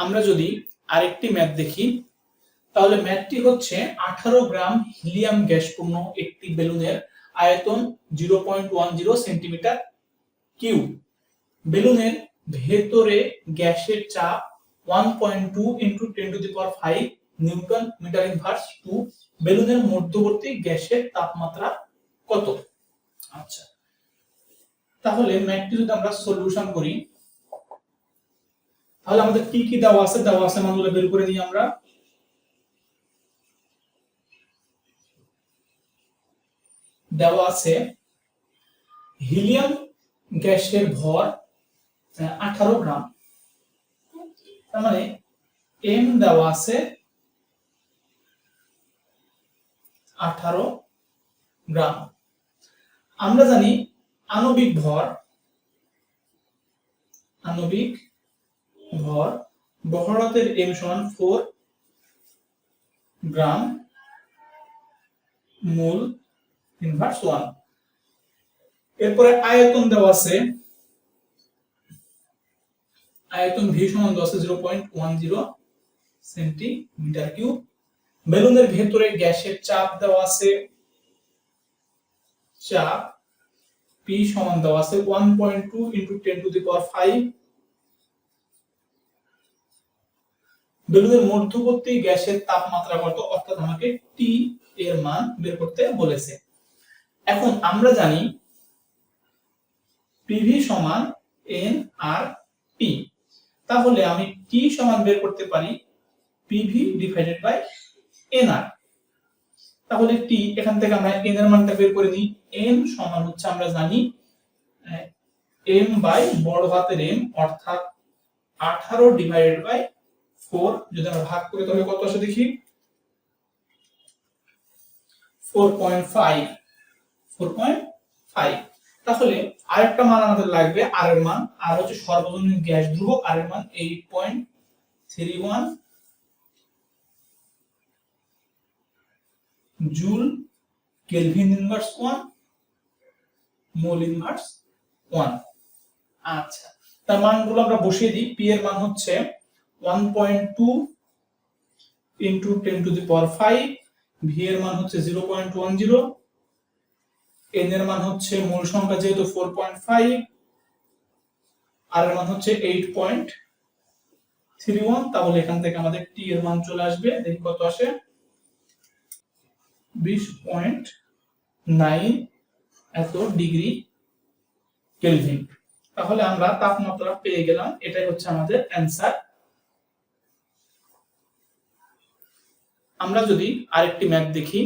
আমরা যদি আরেকটি ম্যাথ দেখি, তাহলে ম্যাথটি হচ্ছে 18 গ্রাম হিলিয়াম গ্যাসপূর্ণ একটি বেলুনের আয়তন 0.10 সেন্টিমিটার কিউব। বেলুনের ভেতরে গ্যাসের চাপ 1.2 × 10⁵ নিউটন মিটার ইনভার্স 2। বেলুনের মধ্যবর্তী গ্যাসের তাপমাত্রা কত? আচ্ছা, তাহলে ম্যাথটি যদি আমরা সলিউশন করি, তাহলে আমাদের কি কি দেওয়া আছে মানগুলো বের করে নিই আমরা। দেওয়া আছে হিলিয়াম গ্যাসের ভর 18 গ্রাম, তার মানে এম দেওয়া আছে 18 গ্রাম। আমরা জানি আণবিক ভর বহরতের এম সমান 4 গ্রাম মোল ইনভার্স 1। এরপরে আয়তন দেওয়া আছে, আয়তন ভি সমান 0.10 সেন্টিমিটার কিউব। বেলুনের ভেতরে গ্যাসের চাপ দেওয়া আছে, চাপ পি সমান দেওয়া আছে 1.2 × 10⁵। বেলুনের মধ্যবর্তী গ্যাসের তাপমাত্রা কত, অর্থাৎ আমাকে টি এর মান বের করতে বলেছে। এখন আমরা জানি পিভি সমান এন আর পি, তাহলে আমি টি সমান বের করতে পারি পিভি ডিভাইডেড বাই এনআর। তাহলে টি, এখান থেকে আমরা এন এর মানটা বের করে নিই। এন সমান হচ্ছে আমরা জানি এম বাই বড় হাতের এম, অর্থাৎ 18/4। যদি আমরা ভাগ করি তাহলে কত আসে দেখি, 4.5। তাহলে আরেকটা মান আমাদের লাগবে, আর এর মান, আর হচ্ছে সর্বজনীন গ্যাস ধ্রুবক, আর এর মান 8.31 joule kelvin inverse 1 mole inverse 1। আচ্ছা, তার মানগুলো আমরা বসিয়ে দিই। পি এর মান হচ্ছে 1.2 × 10⁵, ভি এর মান হচ্ছে 0.10, এন এর মান হচ্ছে মূল সংখ্যা যেহেতু 4.5, আর এর মান হচ্ছে 8.31। তাহলে এখান থেকে আমাদের টি এর মান চলে আসবে, দেখি কত আসে, 20.9 এত ডিগ্রি কেলভিন। তাহলে আমরা তাপমাত্রা পেয়ে গেলাম, এটাই হচ্ছে আমাদের অ্যানসার। আমরা যদি আরেকটি ম্যাথ দেখি,